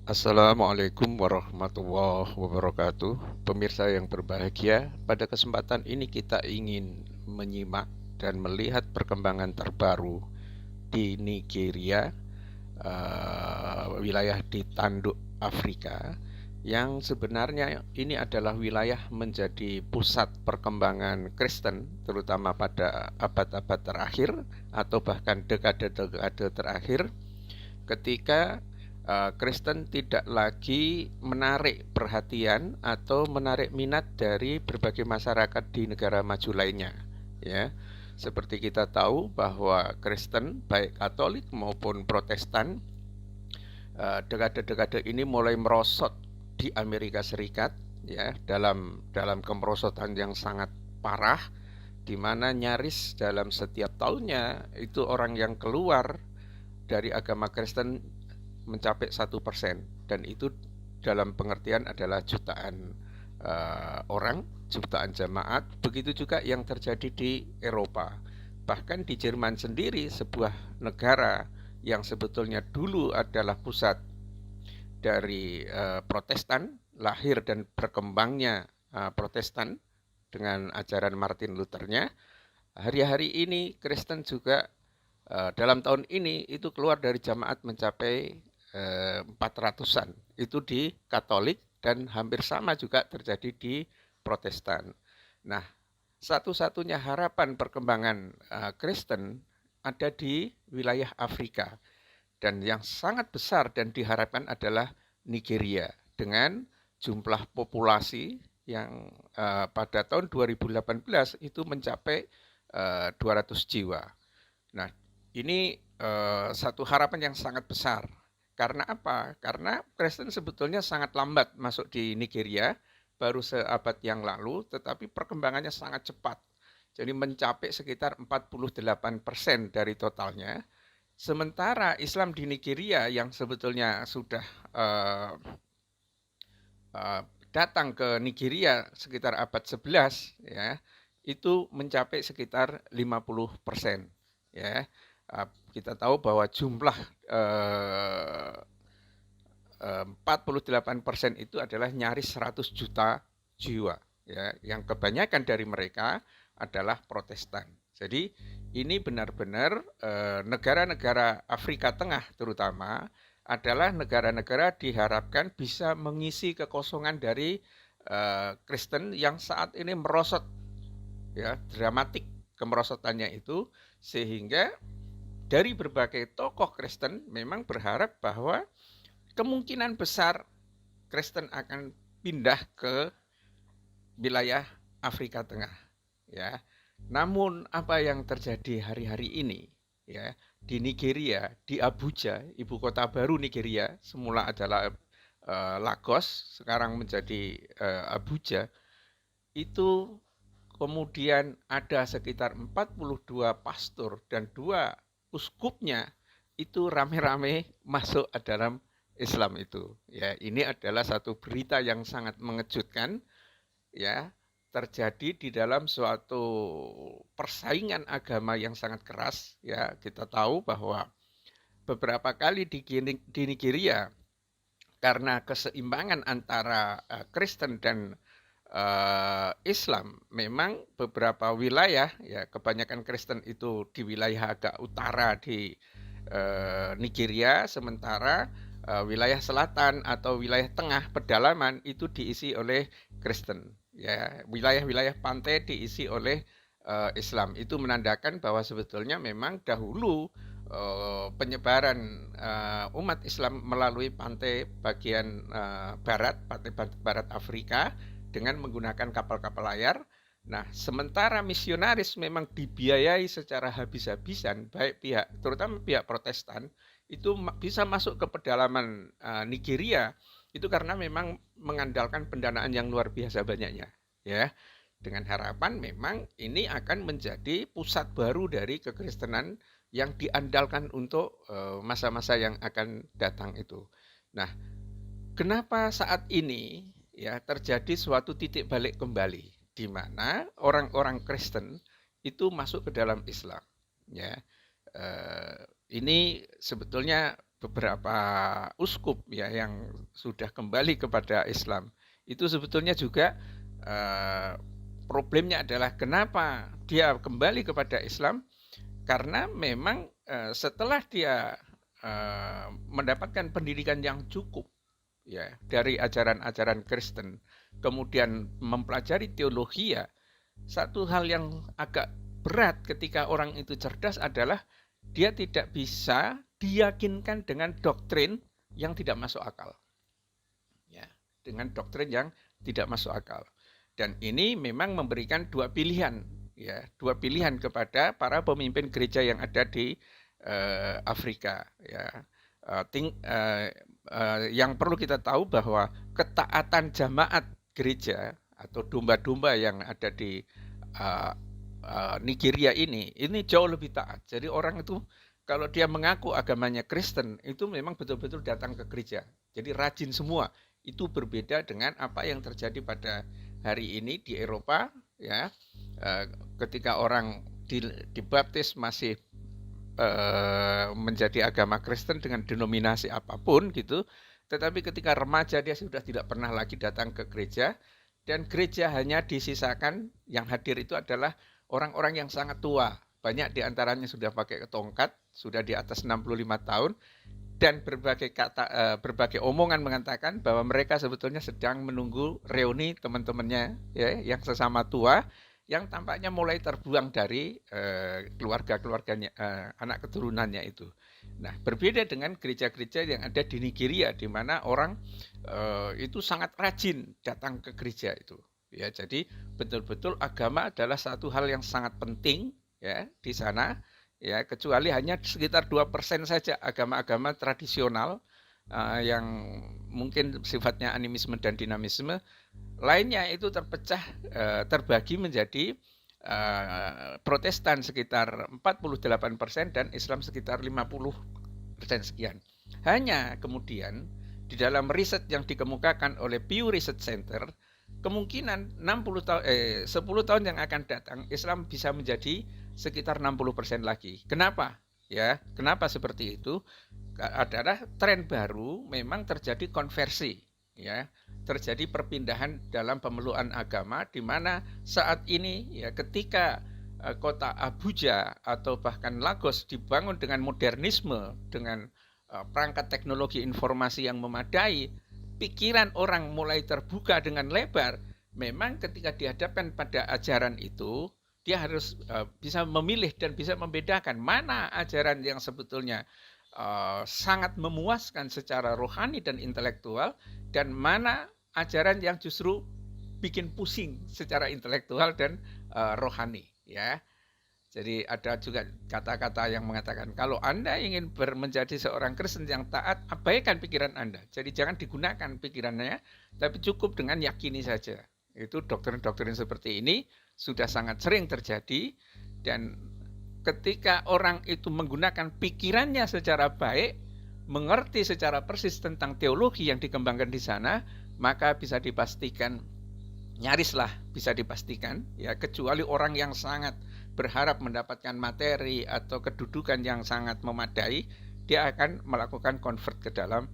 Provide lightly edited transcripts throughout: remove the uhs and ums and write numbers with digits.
Assalamualaikum warahmatullahi wabarakatuh. Pemirsa yang berbahagia, pada kesempatan ini kita ingin menyimak dan melihat perkembangan terbaru di Nigeria, wilayah di tanduk Afrika, yang sebenarnya ini adalah wilayah menjadi pusat perkembangan Kristen, terutama pada abad-abad terakhir atau bahkan dekade-dekade terakhir, ketika Kristen tidak lagi menarik perhatian atau menarik minat dari berbagai masyarakat di negara maju lainnya, ya. Seperti kita tahu bahwa Kristen baik Katolik maupun Protestan dekade-dekade ini mulai merosot di Amerika Serikat, ya, dalam kemerosotan yang sangat parah, di mana nyaris dalam setiap tahunnya itu orang yang keluar dari agama Kristen mencapai 1%, dan itu dalam pengertian adalah jutaan orang, jutaan jemaat. Begitu juga yang terjadi di Eropa. Bahkan di Jerman sendiri, sebuah negara yang sebetulnya dulu adalah pusat dari Protestan, lahir dan berkembangnya Protestan dengan ajaran Martin Luthernya, hari-hari ini Kristen juga dalam tahun ini itu keluar dari jamaat mencapai 400-an. Itu di Katolik dan hampir sama juga terjadi di Protestan. Nah, satu-satunya harapan perkembangan Kristen ada di wilayah Afrika, dan yang sangat besar dan diharapkan adalah Nigeria dengan jumlah populasi yang pada tahun 2018 itu mencapai 200 jiwa. Nah, ini satu harapan yang sangat besar. Karena apa? Karena Kristen sebetulnya sangat lambat masuk di Nigeria, baru seabad yang lalu, tetapi perkembangannya sangat cepat. Jadi mencapai sekitar 48% dari totalnya. Sementara Islam di Nigeria yang sebetulnya sudah uh, uh, datang ke Nigeria sekitar abad 11, ya, itu mencapai sekitar 50%, ya. Kita tahu bahwa jumlah 48% itu adalah nyaris 100 juta jiwa, ya, yang kebanyakan dari mereka adalah Protestan. Jadi ini benar-benar negara-negara Afrika Tengah terutama adalah negara-negara diharapkan bisa mengisi kekosongan dari Kristen yang saat ini merosot, ya, dramatik kemerosotannya itu, sehingga dari berbagai tokoh Kristen memang berharap bahwa kemungkinan besar Kristen akan pindah ke wilayah Afrika Tengah, ya. Namun apa yang terjadi hari-hari ini, ya, di Nigeria, di Abuja, ibu kota baru Nigeria, semula adalah Lagos, sekarang menjadi Abuja, itu kemudian ada sekitar 42 pastor dan 2 uskupnya itu rame-rame masuk ke dalam Islam itu. Ya, ini adalah satu berita yang sangat mengejutkan, ya, terjadi di dalam suatu persaingan agama yang sangat keras, ya. Kita tahu bahwa beberapa kali di Nigeria karena keseimbangan antara Kristen dan Islam, memang beberapa wilayah, ya, kebanyakan Kristen itu di wilayah agak utara di Nigeria, sementara wilayah selatan atau wilayah tengah pedalaman itu diisi oleh Kristen, ya, wilayah-wilayah pantai diisi oleh Islam. Itu menandakan bahwa sebetulnya memang dahulu penyebaran umat Islam melalui pantai bagian barat, pantai barat Afrika dengan menggunakan kapal-kapal layar. Nah, sementara misionaris memang dibiayai secara habis-habisan, baik pihak, terutama pihak Protestan, itu bisa masuk ke pedalaman Nigeria, itu karena memang mengandalkan pendanaan yang luar biasa banyaknya, ya. Dengan harapan memang ini akan menjadi pusat baru dari kekristenan yang diandalkan untuk masa-masa yang akan datang itu. Nah, kenapa saat ini, ya, terjadi suatu titik balik kembali di mana orang-orang Kristen itu masuk ke dalam Islam, ya. Ini sebetulnya beberapa uskup ya yang sudah kembali kepada Islam. Itu sebetulnya juga problemnya adalah kenapa dia kembali kepada Islam, karena memang setelah dia mendapatkan pendidikan yang cukup ya dari ajaran-ajaran Kristen, kemudian mempelajari teologi, ya satu hal yang agak berat ketika orang itu cerdas adalah dia tidak bisa diyakinkan dengan doktrin yang tidak masuk akal. Ya, dengan doktrin yang tidak masuk akal. Dan ini memang memberikan dua pilihan, ya, dua pilihan kepada para pemimpin gereja yang ada di Afrika. Ya, yang perlu kita tahu bahwa ketaatan jamaat gereja atau domba-domba yang ada di Nigeria ini jauh lebih taat. Jadi orang itu kalau dia mengaku agamanya Kristen itu memang betul-betul datang ke gereja. Jadi rajin semua. Itu berbeda dengan apa yang terjadi pada hari ini di Eropa, ya. Ketika orang dibaptis masih menjadi agama Kristen dengan denominasi apapun gitu, tetapi ketika remaja dia sudah tidak pernah lagi datang ke gereja, dan gereja hanya disisakan yang hadir itu adalah orang-orang yang sangat tua. Banyak diantaranya sudah pakai tongkat, sudah di atas 65 tahun, dan berbagai omongan mengatakan bahwa mereka sebetulnya sedang menunggu reuni teman-temannya ya, yang sesama tua, yang tampaknya mulai terbuang dari keluarga-keluarganya, anak keturunannya itu. Nah, berbeda dengan gereja-gereja yang ada di Nigeria, di mana orang itu sangat rajin datang ke gereja itu. Ya, jadi betul-betul agama adalah satu hal yang sangat penting ya di sana. Ya, kecuali hanya sekitar 2% saja agama-agama tradisional yang mungkin sifatnya animisme dan dinamisme. Lainnya itu terpecah, terbagi menjadi Protestan sekitar 48% dan Islam sekitar 50% sekian. Hanya kemudian di dalam riset yang dikemukakan oleh Pew Research Center, kemungkinan 10 tahun yang akan datang Islam bisa menjadi sekitar 60% lagi. Kenapa? Ya, kenapa seperti itu? Adalah tren baru, memang terjadi konversi, ya, terjadi perpindahan dalam pemeluk agama, di mana saat ini ya ketika kota Abuja atau bahkan Lagos dibangun dengan modernisme, dengan perangkat teknologi informasi yang memadai, pikiran orang mulai terbuka dengan lebar. Memang ketika dihadapkan pada ajaran itu, dia harus bisa memilih dan bisa membedakan mana ajaran yang sebetulnya sangat memuaskan secara rohani dan intelektual, dan mana ajaran yang justru bikin pusing secara intelektual dan rohani, ya. Jadi ada juga kata-kata yang mengatakan kalau Anda ingin menjadi seorang Kristen yang taat, abaikan pikiran Anda. Jadi jangan digunakan pikirannya, tapi cukup dengan yakini saja. Itu doktrin-doktrin seperti ini sudah sangat sering terjadi, dan ketika orang itu menggunakan pikirannya secara baik, mengerti secara persis tentang teologi yang dikembangkan di sana, maka bisa dipastikan, nyarislah bisa dipastikan, ya, kecuali orang yang sangat berharap mendapatkan materi atau kedudukan yang sangat memadai, dia akan melakukan convert ke dalam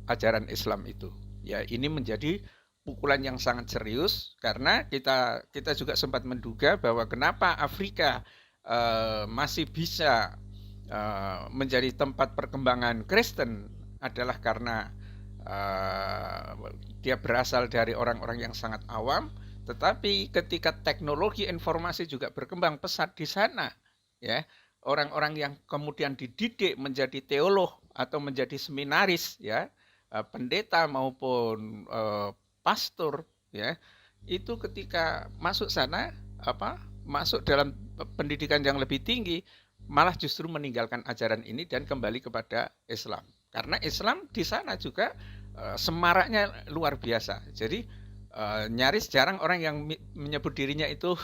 ajaran Islam itu. Ya, ini menjadi pukulan yang sangat serius, karena kita juga sempat menduga bahwa kenapa Afrika masih bisa menjadi tempat perkembangan Kristen adalah karena dia berasal dari orang-orang yang sangat awam, tetapi ketika teknologi informasi juga berkembang pesat di sana, ya, orang-orang yang kemudian dididik menjadi teolog atau menjadi seminaris, ya, pendeta maupun pastor, ya, itu ketika masuk sana, masuk dalam pendidikan yang lebih tinggi, malah justru meninggalkan ajaran ini dan kembali kepada Islam. Karena Islam di sana juga semaraknya luar biasa. Jadi nyaris jarang orang yang menyebut dirinya itu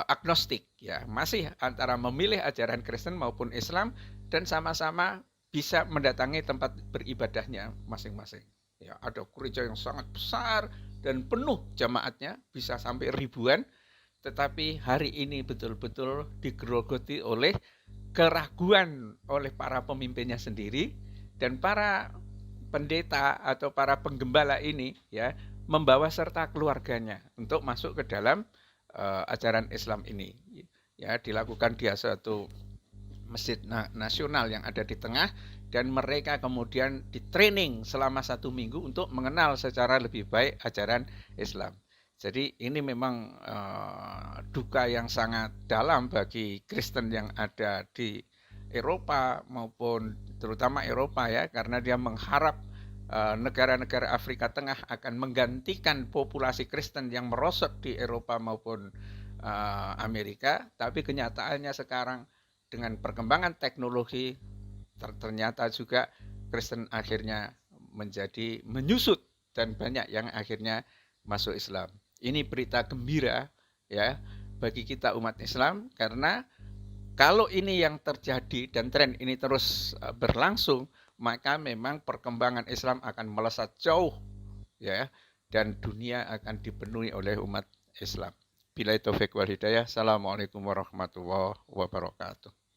agnostik, ya, masih antara memilih ajaran Kristen maupun Islam, dan sama-sama bisa mendatangi tempat beribadahnya masing-masing. Ya, ada gereja yang sangat besar dan penuh jamaatnya, bisa sampai ribuan, tetapi hari ini betul-betul digerogoti oleh keraguan oleh para pemimpinnya sendiri, dan para pendeta atau para penggembala ini ya membawa serta keluarganya untuk masuk ke dalam ajaran Islam ini. Ya, dilakukan di suatu masjid nasional yang ada di tengah, dan mereka kemudian di-training selama 1 minggu untuk mengenal secara lebih baik ajaran Islam. Jadi ini memang duka yang sangat dalam bagi Kristen yang ada di Eropa, maupun terutama Eropa ya, karena dia mengharap negara-negara Afrika Tengah akan menggantikan populasi Kristen yang merosot di Eropa maupun Amerika, tapi kenyataannya sekarang dengan perkembangan teknologi ternyata juga Kristen akhirnya menjadi menyusut, dan banyak yang akhirnya masuk Islam. Ini berita gembira ya bagi kita umat Islam, karena kalau ini yang terjadi dan tren ini terus berlangsung, maka memang perkembangan Islam akan melesat jauh ya, dan dunia akan dipenuhi oleh umat Islam. Billahi taufik wal hidayah. Assalamualaikum warahmatullahi wabarakatuh.